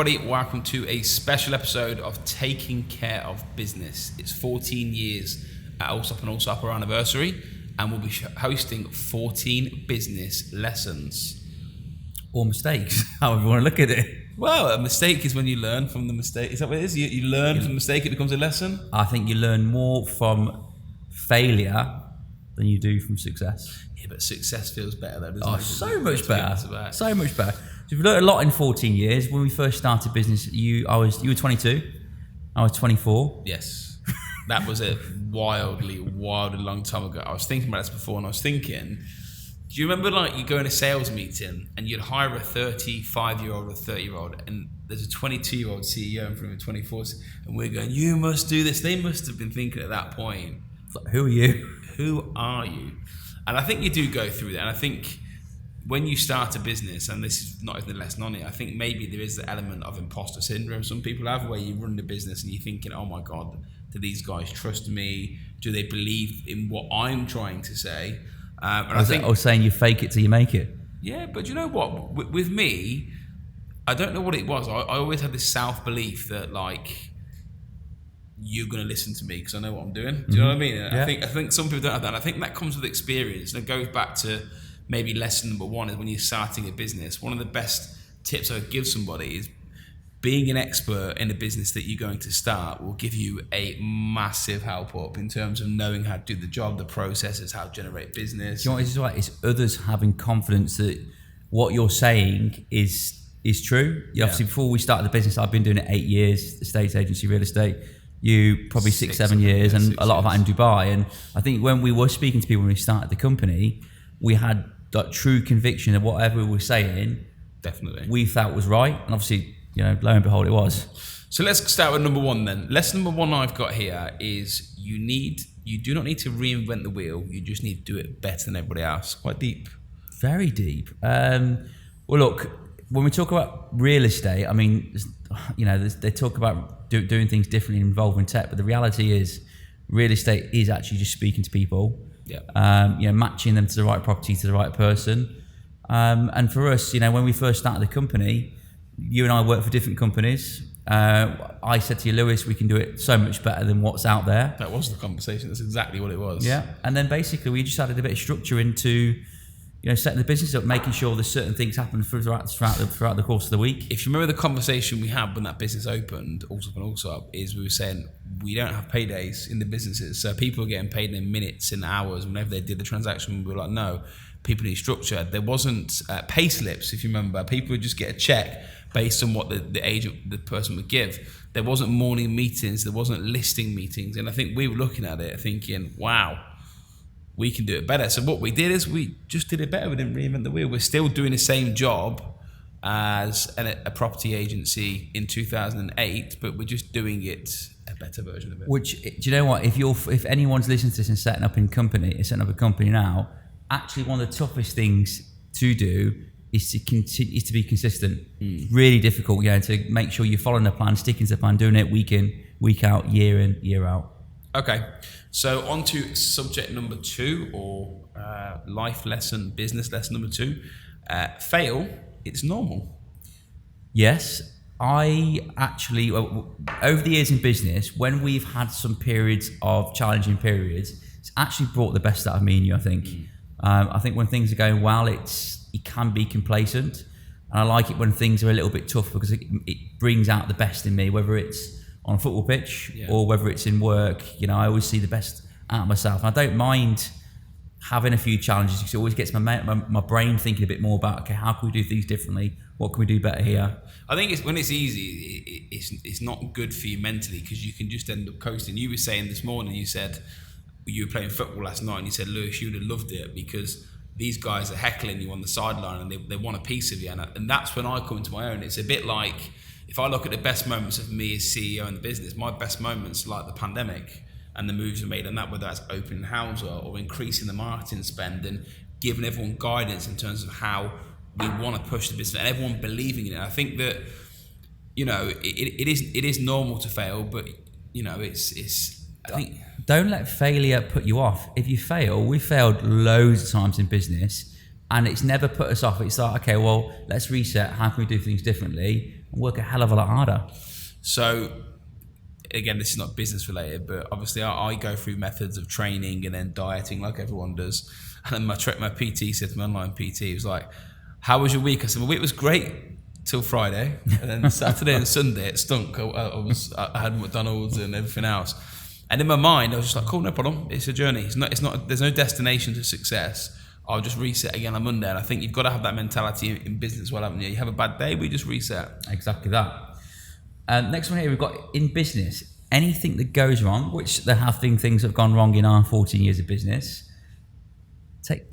everybody. Welcome to a special episode of Taking Care of Business. It's 14 years at Allsopp Allsopp, our anniversary, and we'll be hosting 14 business lessons. Or mistakes, however you want to look at it. Well, a mistake is when you learn from the mistake. Is that what it is? You learn from the mistake, it becomes a lesson? I think you learn more from failure than you do from success. Yeah, but success feels better though, doesn't it? So much better. So much better. So you've learned a lot in 14 years. When we first started business, you were 22, I was 24. Yes. That was a wildly long time ago. I was thinking about this before, and I was thinking, do you remember like you go in a sales meeting and you'd hire a 35-year-old or 30-year-old, and there's a 22-year-old CEO in front of a 24, and we're going, you must do this. They must have been thinking at that point, Who are you? Who are you? And I think you do go through that. And I think when you start a business, and this is not even the lesson on it, I think maybe there is the element of imposter syndrome some people have, where you run the business and you're thinking, oh my God, do these guys trust me? Do they believe in what I'm trying to say? Or saying you fake it till you make it. Yeah, but you know what? With me, I don't know what it was. I always had this self-belief that like, you're going to listen to me because I know what I'm doing. Do you know what I mean? Yeah. I think some people don't have that. And I think that comes with experience. And it goes back to maybe lesson number one is when you're starting a business. One of the best tips I would give somebody is being an expert in a business that you're going to start will give you a massive help up in terms of knowing how to do the job, the processes, how to generate business. Do you know what it's like? It's others having confidence that what you're saying is true. Obviously, before we started the business, I've been doing it 8 years, estate agency, real estate. You probably 7 years, and a lot of that in Dubai. And I think when we were speaking to people when we started the company, we had that true conviction that whatever we were saying, definitely we felt was right. And obviously, lo and behold, it was. So let's start with number one then. Lesson number one I've got here is you do not need to reinvent the wheel. You just need to do it better than everybody else. Quite deep. Very deep. Well, look, when we talk about real estate, I mean, they talk about doing things differently and involving tech, but the reality is real estate is actually just speaking to people, matching them to the right property, to the right person. And for us, when we first started the company, you and I worked for different companies. I said to you, Lewis, we can do it so much better than what's out there. That was the conversation. That's exactly what it was. Yeah. And then basically we just added a bit of structure into setting the business up, making sure there's certain things happen throughout the course of the week. If you remember the conversation we had when that business opened, Allsopp Allsopp, is we were saying we don't have paydays in the businesses. So people are getting paid in minutes and hours whenever they did the transaction. We were like, no, people need structure. There wasn't pay slips, if you remember. People would just get a check based on what the person would give. There wasn't morning meetings. There wasn't listing meetings. And I think we were looking at it thinking, wow, we can do it better. So what we did is we just did it better. We didn't reinvent the wheel. We're still doing the same job as a property agency in 2008, but we're just doing it a better version of it. Which, do you know what? If anyone's listening to this and setting up a company now, actually one of the toughest things to do is to be consistent. Really difficult, to make sure you're following the plan, sticking to the plan, doing it week in, week out, year in, year out. Okay, so on to subject number two, or life lesson, business lesson number two. Fail, it's normal. Yes, I actually, over the years in business, when we've had some periods of challenging periods, it's actually brought the best out of me and you, I think. I think when things are going well, you can be complacent. And I like it when things are a little bit tough because it brings out the best in me, whether it's on a football pitch or whether it's in work. I always see the best out of myself. And I don't mind having a few challenges because it always gets my brain thinking a bit more about, okay, how can we do things differently? What can we do better here? I think when it's easy, it's not good for you mentally because you can just end up coasting. You were saying this morning, you said you were playing football last night and you said, Lewis, you would have loved it because these guys are heckling you on the sideline and they want a piece of you. And that's when I come into my own. It's a bit like, if I look at the best moments of me as CEO in the business, my best moments like the pandemic and the moves we made on that, whether that's opening houses or increasing the marketing spend and giving everyone guidance in terms of how we want to push the business and everyone believing in it. I think that, it is normal to fail, but I think don't let failure put you off. If you fail, we failed loads of times in business, And it's never put us off. It's like, okay, well, let's reset. How can we do things differently and work a hell of a lot harder? So, again, this is not business related, but obviously I go through methods of training and then dieting like everyone does. And then my PT said to my online PT, he was like, how was your week? I said, my week was great till Friday. And then Saturday and Sunday it stunk. I had McDonald's and everything else. And in my mind, I was just like, cool, no problem. It's a journey. It's not, there's no destination to success. I'll just reset again on Monday. And I think you've got to have that mentality in business as well, haven't you? You have a bad day, we just reset. Exactly that. Next one here, we've got in business, anything that goes wrong, which there have been things that have gone wrong in our 14 years of business,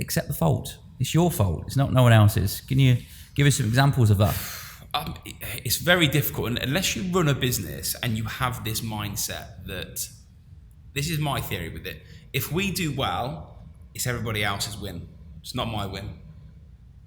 accept the fault. It's your fault. It's not no one else's. Can you give us some examples of that? It's very difficult. And unless you run a business and you have this mindset that, this is my theory with it, if we do well, it's everybody else's win. It's not my win.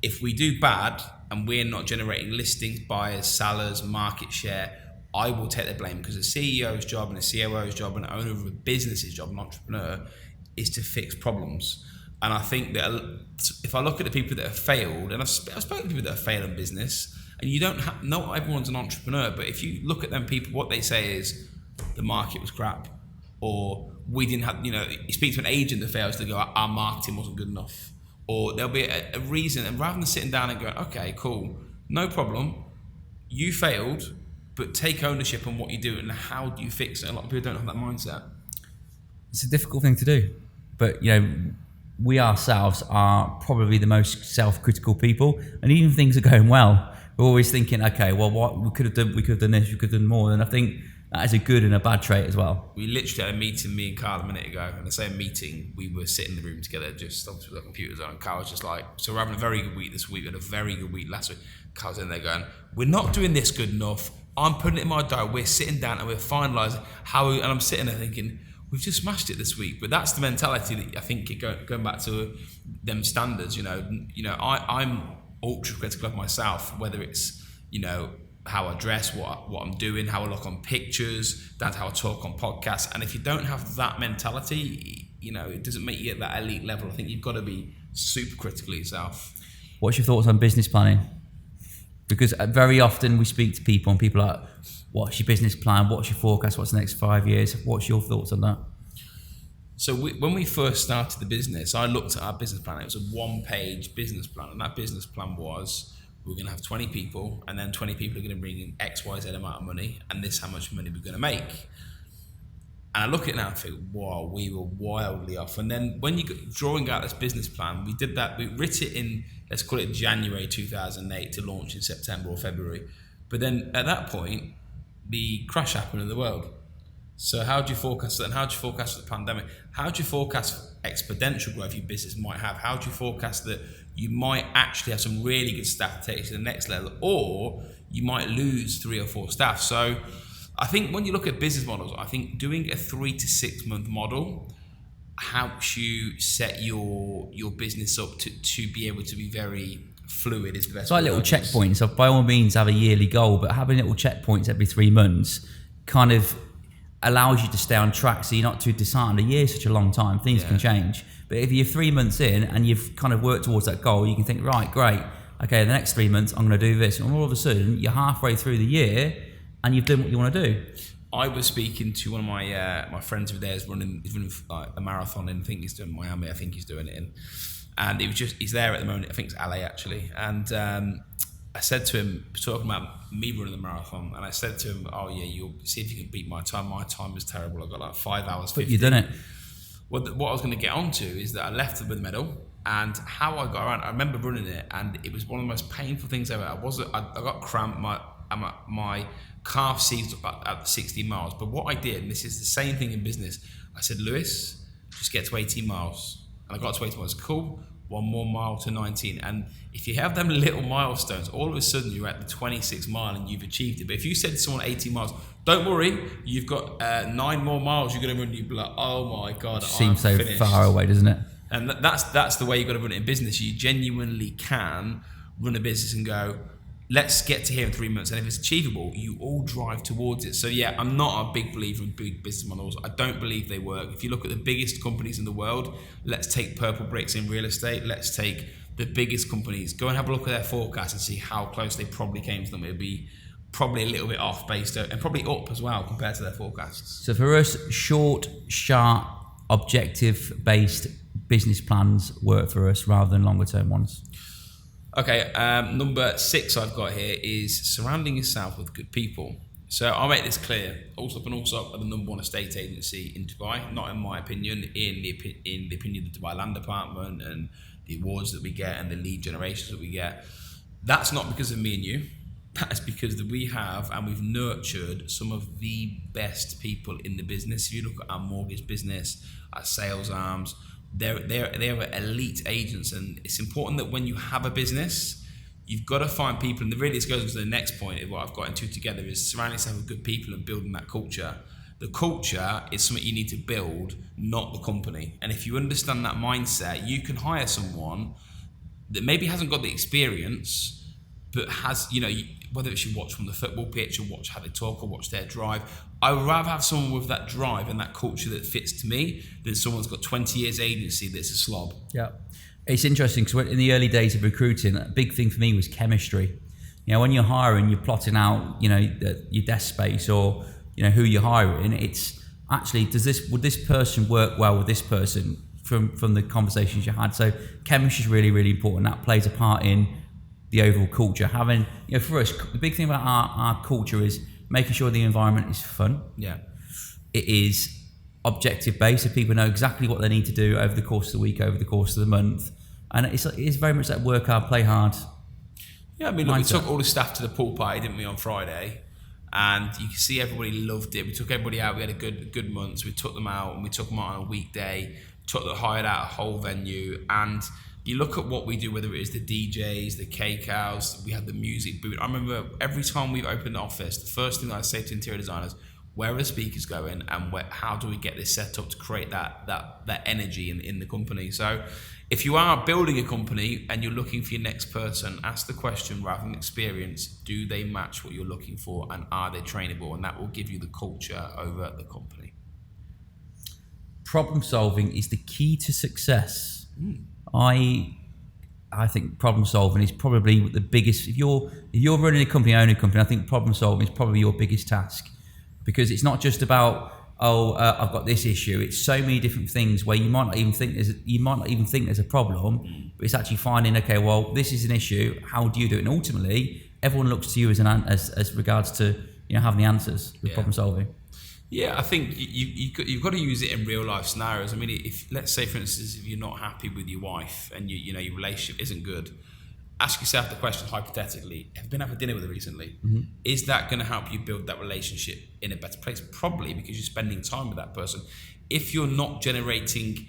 If we do bad and we're not generating listings, buyers, sellers, market share, I will take the blame, because a CEO's job and a COO's job and an owner of a business's job, an entrepreneur, is to fix problems. And I think that if I look at the people that have failed, and I've spoken to people that have failed in business, and you don't have, not everyone's an entrepreneur, but if you look at them people, what they say is the market was crap, or we didn't have, you speak to an agent that fails, they go, our marketing wasn't good enough, or there'll be a reason. And rather than sitting down and going, okay, cool, no problem, you failed, but take ownership on what you do and how do you fix it. A lot of people don't have that mindset. It's a difficult thing to do, but we ourselves are probably the most self-critical people, and even if things are going well, we're always thinking, okay, well, what we could have done this, we could have done more. And I think that is a good and a bad trait as well. We literally had a meeting, me and Carl, a minute ago, and the same meeting, we were sitting in the room together, just obviously with our computers on, and Carl was just like, so we're having a very good week this week, we had a very good week last week. Carl's in there going, we're not doing this good enough, I'm putting it in my diary, we're sitting down and we're finalising and I'm sitting there thinking, we've just smashed it this week. But that's the mentality that I think, going back to them standards, I'm ultra critical of myself, whether it's, how I dress, what I'm doing, how I look on pictures, that's how I talk on podcasts. And if you don't have that mentality, it doesn't make you at that elite level. I think you've got to be super critical of yourself. What's your thoughts on business planning? Because very often we speak to people and people are like, what's your business plan? What's your forecast? What's the next 5 years? What's your thoughts on that? So when we first started the business, I looked at our business plan. It was a one-page business plan. And that business plan was, we're going to have 20 people, and then 20 people are going to bring in X, Y, Z amount of money, and this how much money we're going to make. And I look at it now and think, wow, we were wildly off. And then when you drawing out this business plan, we did that, we writ it in, let's call it January 2008 to launch in September or February. But then at that point, the crash happened in the world. So how do you forecast that? And how do you forecast the pandemic? How do you forecast exponential growth your business might have? How do you forecast that you might actually have some really good staff to take you to the next level, or you might lose 3 or 4 staff? So I think when you look at business models, I think doing a 3 to 6 month model helps you set your business up to be able to be very fluid is the best. It's like little checkpoints. So by all means have a yearly goal, but having little checkpoints every 3 months kind of allows you to stay on track, so you're not too disheartened. A year is such a long time, things can change. But if you're 3 months in and you've kind of worked towards that goal, you can think, right, great, okay, the next 3 months I'm going to do this. And all of a sudden, you're halfway through the year and you've done what you want to do. I was speaking to one of my friends over there. He's running a marathon in, I think he's doing Miami, I think he's doing it in. And he's there at the moment, I think it's LA actually. And I said to him, talking about me running the marathon, and I said to him, oh yeah, you'll see if you can beat my time. My time was terrible. I got like 5 hours 50. But you've done it. What I was going to get onto is that I left with a medal, and how I got around, I remember running it, and it was one of the most painful things ever. I got cramp, my calf seized up at 60 miles. But what I did, and this is the same thing in business, I said, Lewis, just get to 18 miles. And I got to 18 miles, cool, 1 more mile to 19. And if you have them little milestones, all of a sudden you're at the 26 mile and you've achieved it. But if you said to someone 18 miles, don't worry, you've got 9 more miles you're going to run, you'd be like, oh my God, seems so finished. Far away, doesn't it? And that's the way you've got to run it in business. You genuinely can run a business and go, let's get to here in 3 months. And if it's achievable, you all drive towards it. So yeah, I'm not a big believer in big business models. I don't believe they work. If you look at the biggest companies in the world, let's take Purple Bricks in real estate. Let's take the biggest companies, go and have a look at their forecast and see how close they probably came to them. It'll be probably a little bit off based on, and probably up as well compared to their forecasts. So for us, short, sharp, objective-based business plans work for us rather than longer-term ones. Okay, number 6 I've got here is surrounding yourself with good people. So I'll make this clear. Allsopp Allsopp are the number 1 estate agency in Dubai, not in my opinion, in the opinion of the Dubai Land Department and the awards that we get and the lead generations that we get. That's not because of me and you. That's because we have and we've nurtured some of the best people in the business. If you look at our mortgage business, our sales arms, they're elite agents, and it's important that when you have a business, you've got to find people, and really this goes to the next point of what I've got into together is surrounding yourself with good people and building that culture. The culture is something you need to build, not the company. And if you understand that mindset, you can hire someone that maybe hasn't got the experience, but has, whether it's you watch from the football pitch or watch how they talk or watch their drive. I would rather have someone with that drive and that culture that fits to me than someone's got 20 years agency that's a slob. Yeah. It's interesting because in the early days of recruiting, a big thing for me was chemistry. When you're hiring, you're plotting out, your desk space or, who you're hiring. It's actually, would this person work well with this person from the conversations you had? So chemistry is really, really important. That plays a part in the overall culture. Having, for us, the big thing about our culture is making sure the environment is fun. Yeah. It is objective based, so people know exactly what they need to do over the course of the week, over the course of the month. And it is very much that work hard, play hard. Yeah, I mean, look, we took all the staff to the pool party, didn't we, on Friday? And you can see everybody loved it. We took everybody out. We had a good month. So we took them out, and we took them out on a weekday. Hired out a whole venue, and you look at what we do, whether it is the DJs, the cake house, we have the music booth. I remember every time we've opened the office, the first thing that I say to interior designers, where are the speakers going and how do we get this set up to create that energy in the company? So if you are building a company and you're looking for your next person, ask the question rather than experience, do they match what you're looking for and are they trainable? And that will give you the culture over the company. Problem solving is the key to success. I think problem solving is probably the biggest. If you're running a company, owning a company, I think problem solving is probably your biggest task, because it's not just about I've got this issue. It's so many different things where you might not even think there's a problem, but it's actually finding, okay, well, this is an issue. How do you do it? And ultimately, everyone looks to you as regards to having the answers with problem solving. Yeah, I think you've got to use it in real life scenarios. I mean, if let's say, for instance, if you're not happy with your wife and your relationship isn't good, ask yourself the question hypothetically: have you been having dinner with her recently? Mm-hmm. Is that going to help you build that relationship in a better place? Probably, because you're spending time with that person. If you're not generating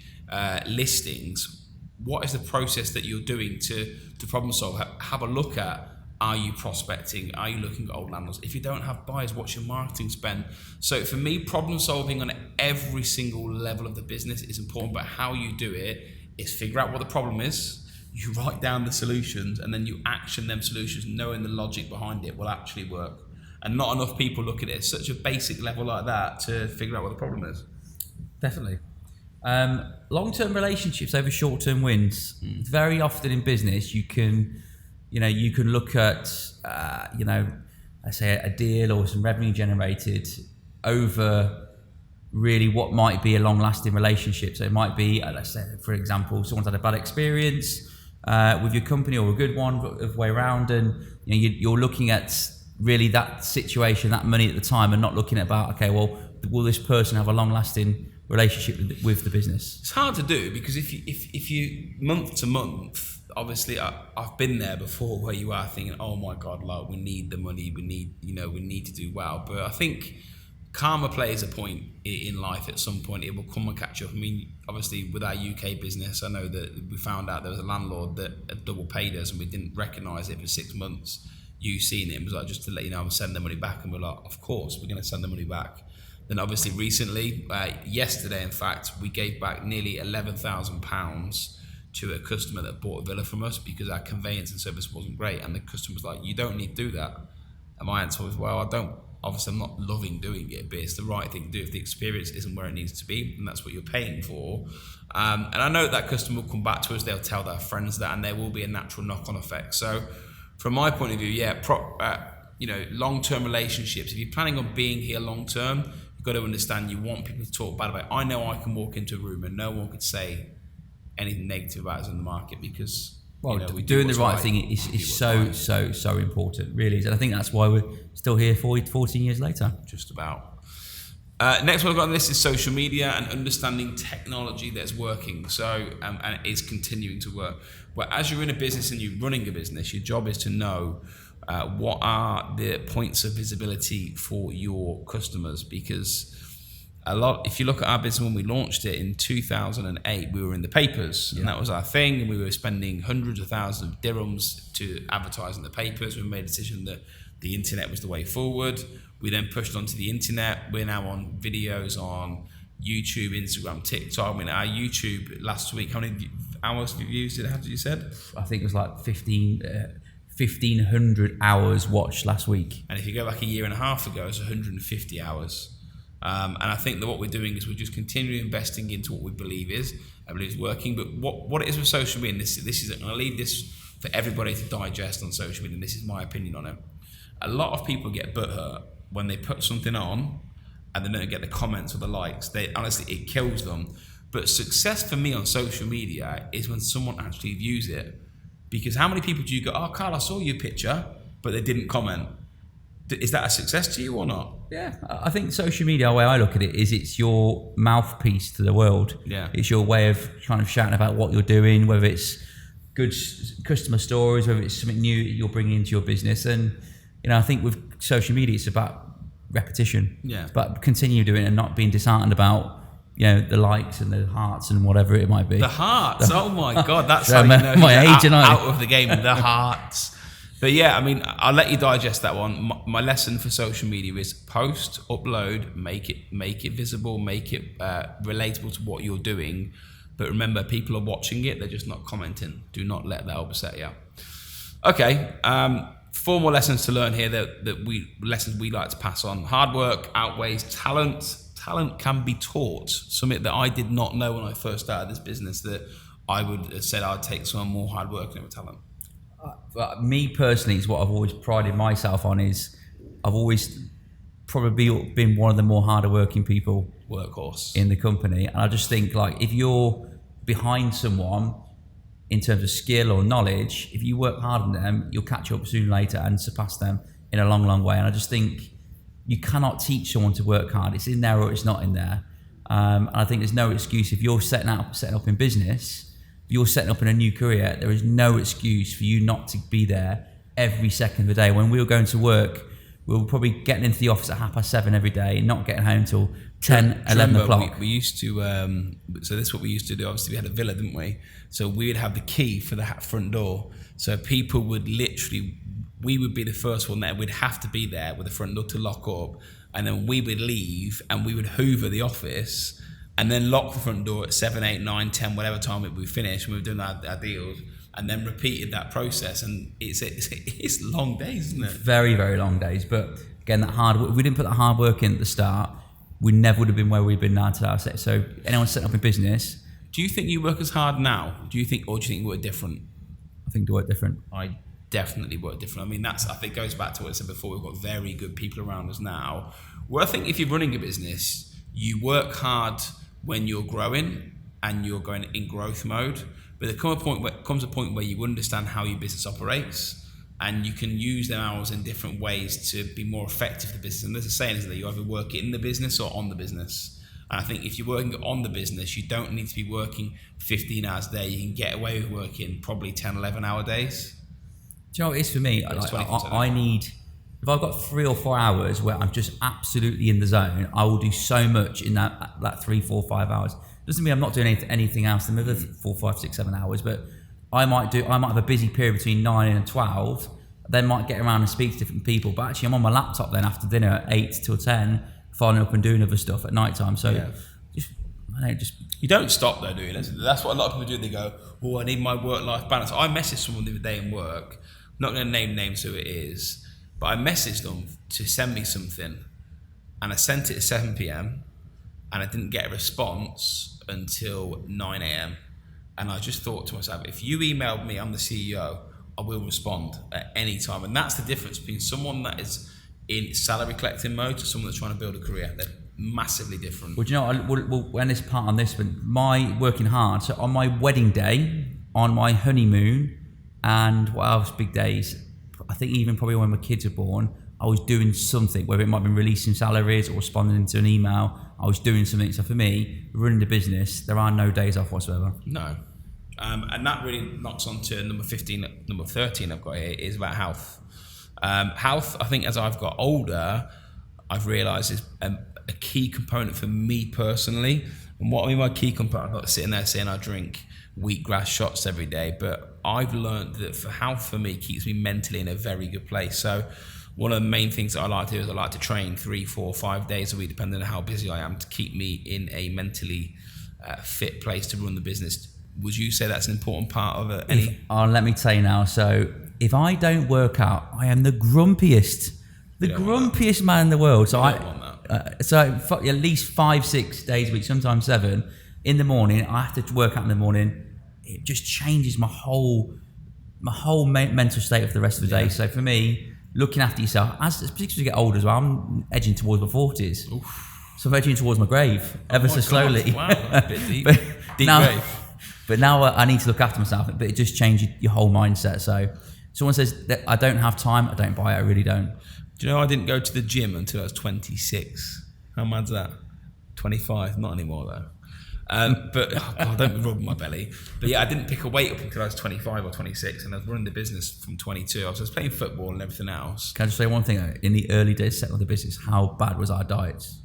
listings, what is the process that you're doing to problem solve? Have a look at. Are you prospecting? Are you looking at old landlords? If you don't have buyers, what's your marketing spend? So for me, problem solving on every single level of the business is important, but how you do it is figure out what the problem is, you write down the solutions, and then you action them solutions, knowing the logic behind it will actually work. And not enough people look at it at such a basic level like that to figure out what the problem is. Definitely. Long-term relationships over short-term wins. Very often in business, you can look at, let's say a deal or some revenue generated over really what might be a long-lasting relationship. So it might be, let's say, for example, someone's had a bad experience with your company or a good one, of way around, and you're looking at really that situation, that money at the time, and not looking at about, okay, well, will this person have a long-lasting relationship with the business? It's hard to do because if you month to month. Obviously, I've been there before where you are thinking, oh my God, like we need the money, we need to do well. But I think karma plays a point in life at some point. It will come and catch up. I mean, obviously with our UK business, I know that we found out there was a landlord that had double paid us and we didn't recognise it for 6 months. You seen it and was like, just to let you know, I'm sending the money back. And we're like, of course, we're going to send the money back. Then obviously recently, yesterday in fact, we gave back nearly £11,000 to a customer that bought a villa from us because our conveyance and service wasn't great, and the customer was like, you don't need to do that. And my answer was, well, I don't obviously I'm not loving doing it, but it's the right thing to do if the experience isn't where it needs to be, and that's what you're paying for. And I know that customer will come back to us, they'll tell their friends that, and there will be a natural knock-on effect. So from my point of view, long-term relationships, if you're planning on being here long-term, you've got to understand you want people to talk bad about it. I know I can walk into a room and no one could say anything negative about us in the market because doing the right thing is so important, really. And I think that's why we're still here 14 years later. Just about. Next one I've got on this is social media and understanding technology that's working. So, and it is continuing to work. But as you're in a business and you're running a business, your job is to know what are the points of visibility for your customers, because if you look at our business, when we launched it in 2008, we were in the papers, and that was our thing, and we were spending hundreds of thousands of dirhams to advertise in the papers. We made a decision that the internet was the way forward. We then pushed onto the internet. We're now on videos on YouTube, Instagram, TikTok. I mean, our YouTube last week, how many hours views did it have, you said? I think it was like 1,500 hours watched last week. And if you go back a year and a half ago, it's 150 hours. And I think that what we're doing is we're just continually investing into what we believe is working. But what it is with social media, and this is, I'm going to leave this for everybody to digest on social media, and this is my opinion on it. A lot of people get butthurt when they put something on and they don't get the comments or the likes. Honestly, it kills them. But success for me on social media is when someone actually views it. Because how many people do you go, oh, Carl, I saw your picture, but they didn't comment? Is that a success to you or not? Yeah, I think social media, the way I look at it, is it's your mouthpiece to the world. Yeah. It's your way of kind of shouting about what you're doing, whether it's good customer stories, whether it's something new that you're bringing into your business. And, I think with social media, it's about repetition. Yeah. It's about continue doing it and not being disheartened about, the likes and the hearts and whatever it might be. The hearts, oh my God, that's how you know my age out of the game, the hearts. But yeah, I mean, I'll let you digest that one. My lesson for social media is post, upload, make it visible, make it relatable to what you're doing. But remember, people are watching it; they're just not commenting. Do not let that upset you. Okay, 4 more lessons to learn here lessons we like to pass on. Hard work outweighs talent. Talent can be taught. Something that I did not know when I first started this business, that I would have said I'd take someone more hard working over talent. Me personally, is what I've always prided myself on, is I've always probably been one of the more harder working people, workhorse, in the company. And I just think, like, if you're behind someone in terms of skill or knowledge, if you work hard on them, you'll catch up sooner or later and surpass them in a long, long way. And I just think you cannot teach someone to work hard. It's in there or it's not in there. And I think there's no excuse if you're setting up in business. You're setting up in a new career, there is no excuse for you not to be there every second of the day. When we were going to work, we were probably getting into the office at 7:30 every day, not getting home till 10, 11 o'clock. We used to, so this is what we used to do. Obviously, we had a villa, didn't we? So we would have the key for the front door. So people would we would be the first one there. We'd have to be there with the front door to lock up. And then we would leave and we would hoover the office and then lock the front door at 7, 8, 9, 10, whatever time we finished, and we were doing our deals, and then repeated that process. And it's long days, isn't it? Very, very long days. But again, that hard work, if we didn't put that hard work in at the start, we never would have been where we've been now today. So anyone setting up a business. Do you think you work as hard now? Or do you think you work different? I think we work different. I definitely work different. I mean, I think goes back to what I said before. We've got very good people around us now. Well, I think if you're running a business, you work hard when you're growing and you're going in growth mode, but there comes a point where you understand how your business operates, and you can use them hours in different ways to be more effective for the business. And there's a saying, is that you either work in the business or on the business. And I think if you're working on the business, you don't need to be working 15 hours a day. You can get away with working probably 10, 11 hour days. Do you know what it is for me? I need, if I've got 3 or 4 hours where I'm just absolutely in the zone, I will do so much in that 3, 4, 5 hours. Doesn't mean I'm not doing anything else in the other 4, 5, 6, 7 hours, but I might have a busy period between 9 and 12, then might get around and speak to different people, but actually I'm on my laptop then after dinner at 8 till 10, following up and doing other stuff at night time. So you don't stop though, do you? That's what a lot of people do. They go, I need my work-life balance. I messaged someone the other day in work, I'm not going to name names who it is, But I messaged them to send me something, and I sent it at 7 p.m. and I didn't get a response until 9 a.m. And I just thought to myself, if you emailed me, I'm the CEO, I will respond at any time. And that's the difference between someone that is in salary collecting mode to someone that's trying to build a career. They're massively different. Well, do you know, when this part on this one, my working hard, so on my wedding day, on my honeymoon, and what else, big days, I think even probably when my kids were born, I was doing something, whether it might have been releasing salaries or responding to an email, I was doing something. So for me, running the business, there are no days off whatsoever. No. And that really knocks on to number 13 I've got here, is about health. Health, I think as I've got older, I've realised is a key component for me personally. And what I mean by key component, I'm not sitting there saying I drink wheatgrass shots every day, but I've learned that for health for me keeps me mentally in a very good place. So one of the main things that I like to do is I like to train 3, 4, 5 days a week, depending on how busy I am, to keep me in a mentally fit place to run the business. Would you say that's an important part of any? Let me tell you now. So if I don't work out, I am the grumpiest man in the world. So at least 5, 6 days a week, sometimes 7 in the morning. I have to work out in the morning. It just changes my whole mental state for the rest of the day. So for me, looking after yourself, particularly as you get older as well, I'm edging towards my 40s. Oof. So I'm edging towards my grave ever so slowly. Wow, that's a bit deep. Deep now, grave. But now I need to look after myself. But it just changes your whole mindset. So someone says that I don't have time, I don't buy it. I really don't. Do you know I didn't go to the gym until I was 26? How mad's that? 25, not anymore though. But oh God, don't rub my belly. But yeah, I didn't pick a weight up until I was 25 or 26, and I was running the business from 22. I was playing football and everything else. Can I just say one thing? In the early days setting up the business, how bad was our diets?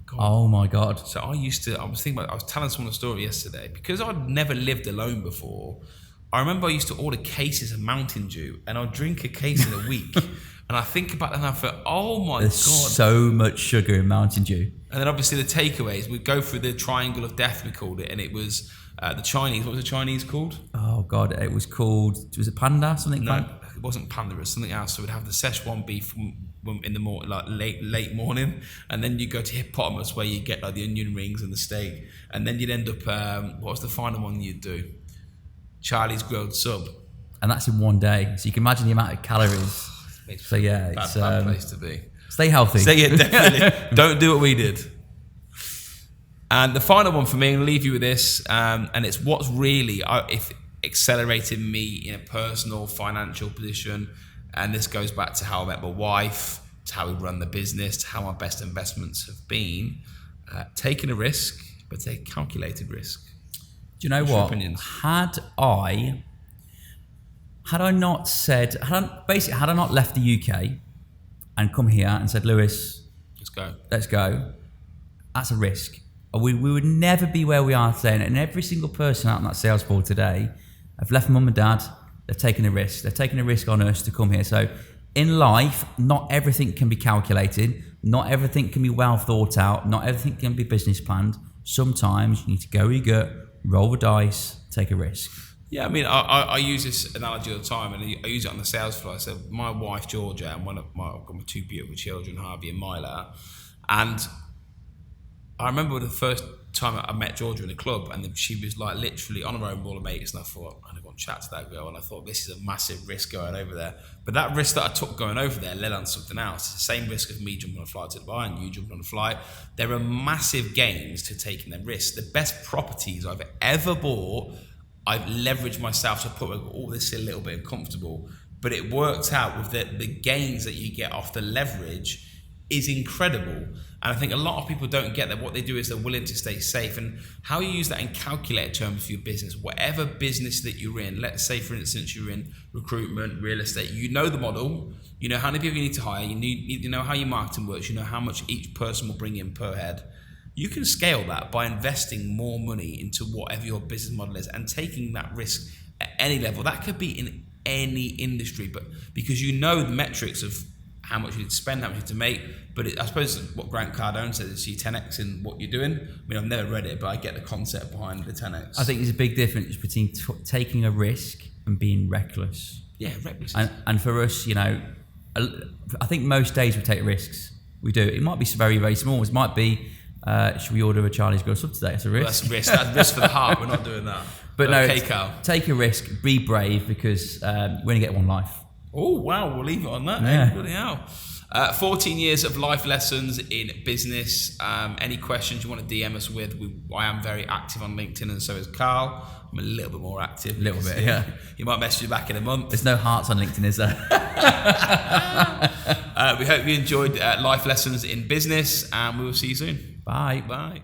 God. Oh my God. So I was telling someone a story yesterday, because I'd never lived alone before. I remember I used to order cases of Mountain Dew, and I'd drink a case in a week. And I think about that and I thought, oh my There's God. so much sugar in Mountain Dew. And then obviously the takeaways, we'd go through the triangle of death, we called it, and it was the Chinese. What was the Chinese called? Oh God, it was it Panda? Something? No, it wasn't Panda, it was something else. So we'd have the Szechuan beef in the morning, like late morning, and then you go to Hippopotamus where you get like the onion rings and the steak, and then you'd end up, what was the final one you'd do? Charlie's grilled sub. And that's in one day. So you can imagine the amount of calories. So yeah, it's a bad place to be. Stay healthy. Definitely. Don't do what we did. And the final one for me, I'm going to leave you with this, and it's what's really if accelerated me in a personal financial position. And this goes back to how I met my wife, to how we run the business, to how my best investments have been. Taking a risk, but take calculated risk. Do you know What's what? your opinions? Had I not left the UK and come here and said, Lewis, let's go, that's a risk. We would never be where we are today. And every single person out on that sales board today have left mum and dad. They're taking a risk. They're taking a risk on us to come here. So in life, not everything can be calculated. Not everything can be well thought out. Not everything can be business planned. Sometimes you need to go with your gut, roll the dice, take a risk. Yeah, I mean, I use this analogy all the time, and I use it on the sales floor. So my wife, Georgia, and I've got my 2 beautiful children, Harvey and Mila. And I remember the first time I met Georgia in the club, and she was like literally on her own with all her mates, and I thought, I'm going to go and chat to that girl, and I thought, this is a massive risk going over there. But that risk that I took going over there led on to something else. It's the same risk of me jumping on a flight to Dubai and you jumping on a flight. There are massive gains to taking the risk. The best properties I've ever bought, I've leveraged myself to put, this is a little bit uncomfortable, but it worked out with the gains that you get off the leverage is incredible. And I think a lot of people don't get that. What they do is they're willing to stay safe. And how you use that in calculated terms for your business, whatever business that you're in, let's say for instance you're in recruitment, real estate, you know the model, you know how many people you need to hire, you know how your marketing works, you know how much each person will bring in per head. You can scale that by investing more money into whatever your business model is and taking that risk at any level. That could be in any industry, but because you know the metrics of how much you need to spend, how much you need to make. But I suppose what Grant Cardone says is you 10x in what you're doing. I mean, I've never read it, but I get the concept behind the 10x. I think there's a big difference between taking a risk and being reckless. Yeah, reckless. And for us, you know, I think most days we take risks. We do. It might be very, very small. It might be, should we order a Charlie's Grill sub today? It's a risk. Well, that's a risk. That's risk for the heart. We're not doing that. But no, okay, Carl. Take a risk, be brave, because we only get one life. Oh, wow. We'll leave it on that. Yeah. Bloody hell. 14 years of life lessons in business. Any questions you want to DM us with? I am very active on LinkedIn, and so is Carl. I'm a little bit more active. A little bit, yeah. He might message you back in a month. There's no hearts on LinkedIn, is there? We hope you enjoyed life lessons in business, and we will see you soon. Bye. Bye.